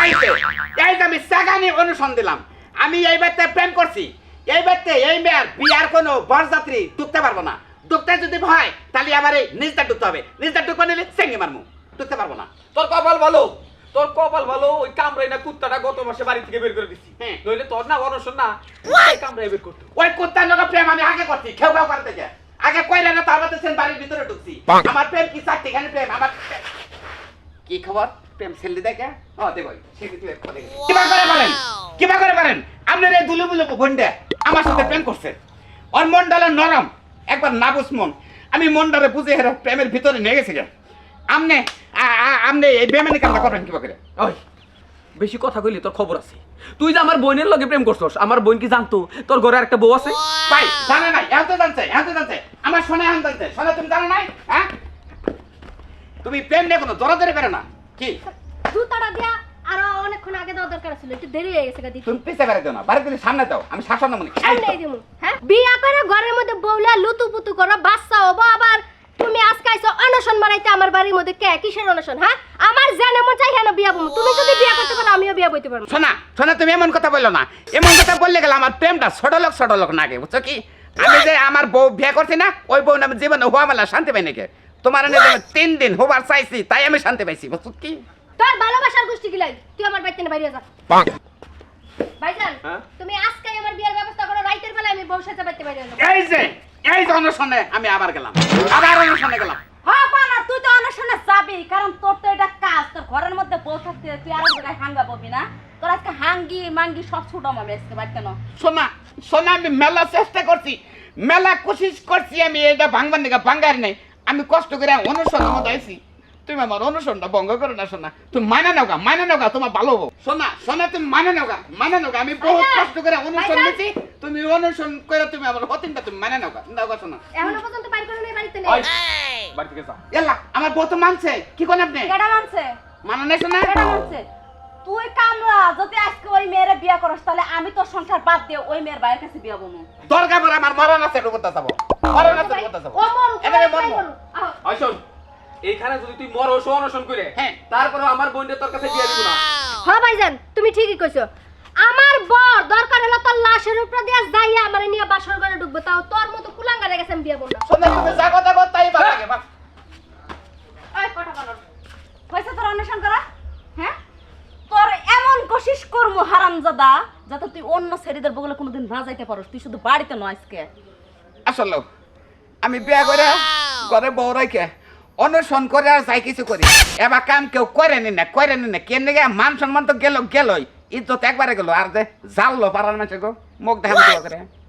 এই যে আমি সাগানি অনুসরণ দিলাম আমি এই বাড়িতে প্রেম করছি এই বাড়িতে এই মেয়ের বিয়ার কোনো বরযাত্রী ঢুকতে পারবো না ঢুকতে যদি ভয় তাহলে আমার এই নিজটা ঢুকতে হবে নিজটা ঢুকতে নিলে সেঙ্গে মারমু ঢুকতে পারবো না তোর কপাল ভালো ওই কামড়াই না কুত্তাটা গত মাসে বাড়ি থেকে বের করে দিছি নইলে তোর না অনশন না ওই কামড়াই বের করতো ওই কুত্তার লোক প্রেম আমি আগে করছি খেউ খেউ করতে গিয়ে আগে কইরা না তার মধ্যে বাড়ির ভিতরে ঢুকছি আমার প্রেম কি চারটিখানি প্রেম আমার কি খবর প্রেম ছেলে দেখে ও দেখো কিবা করে বলেন আপনার এই দুলু বুলু বন্ডে আমার সাথে প্রেম করছে ওর মনডালে নরম একবার নাবুস মন আমি মনডালে বুঝে হেরা প্রেমের ভিতরে নিয়ে গেছি আমনে আমনে এই বেমানি কামটা করবেন কিবা করে ওই বেশি কথা কইলি তোর খবর আছে তুই যে আমার বোনের লগে প্রেম করছস আমার বোন কি জানতো তোর ঘরে একটা বউ আছে ভাই জানে নাই এত জানছে আমার শোনে হান জানছে শোনে তুমি জানো নাই হ্যাঁ তুমি প্রেম নিয়ে কোনো দরাদরি করে না কি জুতাটা দিয়া আর অনেকক্ষণ আগে দেওয়া দরকার ছিল একটু দেরি হয়ে গেছে গাদি তুমি পিছে বেরে দাও না বাড়ি থেকে সামনে দাও আমি শাসন মনে সামনে দিমু হ্যাঁ বিয়া করে ঘরের মধ্যে বউলা লুতুপুতু করো বাচ্চা হবো আবার তুমি আজকে আইছো অনশন মারাইতে আমার বাড়ির মধ্যে কে কিসের অনশন হ্যাঁ আমার জানে মন চাই কেন বিয়া বমু তুমি যদি বিয়া করতে পারো আমিও বিয়া বইতে পারবো শোনা তুমি এমন কথা বললো না এমন কথা বললে গেলে আমার প্রেমটা ছোট লোক নাগে বুঝছো কি আমি যে আমার বউ বিয়ে করছি না ওই বউ আমি জীবনে হওয়া মেলা শান্তি পাই নাকি তোমার 3 দিন হবার চাইছি তাই আমি শান্তি পাইছি বুঝছো কি তোর ভালোবাসার গোষ্ঠী গিলাই তুই আমার বাড়িতে বাইরে যা ভাইজান তুমি আজকে আমার বিয়ার ব্যবস্থা করো রাইতের বেলা আমি বউ সাথে বাড়িতে বাইরে যাব এই যে অনশনে আমি আবার গেলাম আবার অনশনে গেলাম হ্যাঁ বানা তুই তো অনশনে যাবি কারণ তোর তো এটা কাজ তোর ঘরের মধ্যে বউ থাকতে তুই আর জায়গায় হাঙ্গা পাবি না তোর আজকে হাঙ্গি মাঙ্গি সব ছুটো মামে আজকে বাড়িতে না শোনা আমি মেলা চেষ্টা করছি মেলা কোশিশ করছি আমি এটা ভাঙবার নিকা ভাঙ্গার নাই আমি কষ্ট করে অনুসরণ মতো আইছি তুমি আমার অনুসরণটা ভঙ্গ করো না শোনা তুমি মানা নাও তোমার ভালো হবো শোনা তুমি মানা নাও আমি বহুত কষ্ট করে অনুসরণ নিয়েছি তুমি অনুসরণ করে তুমি আমার হতিনটা তুমি মানা নাও শোনা এখনো পর্যন্ত বাইর করে নেই বাড়িতে নেই বাড়ি থেকে যা এলা আমার বউ তো মানছে কি কোন আপনি কেডা মানছে মানা নাই শোনা কেডা মানছে তুই কামরা যদি আজকে ওই মেয়েরে বিয়া করস তাহলে আমি তোর সংসার বাদ দিয়ে ওই মেয়ের বাইরের কাছে বিয়া বমু দরকার পড়ে আমার মরণ আছে রূপতা যাব মরণ আছে রূপতা যাব ও মরু এবারে মরবো ওই শোন এইখানে যদি তুই মরস অনশন করে তারপরে আমার বোনকে তোর কাছে বিয়ে দিব না হ্যাঁ ভাইজান তুমি ঠিকই কইছো আমার বর দরকার হলো তোর লাশের উপর দিয়া যাইয়া আমারে নিয়ে বাসর ঘরে ঢুকবো তাও তোর মতো কুলাঙ্গারে গেছে আমি বিয়ে বললাম শোনা তুমি জাগো তাই ভালো লাগে বাস ওই কথা বলো পয়সা তোর অন্বেষণ করা হ্যাঁ তোর এমন কোশিশ করমু হারামজাদা যাতে তুই অন্য ছেলেদের বগলে কোনোদিন না যাইতে পারোস তুই শুধু বাড়িতে নয় আজকে আসলে আমি বিয়া করে ঘরে বউ রেখে অনুসরণ করে আর যাই কিছু করি এবার কাম কেউ করেনি না কেন মান সম্মান তো গেলই ইজ্জত একবারে গেল আর যে জানলো পাড়ার মানুষ গো মুখ দেখা করে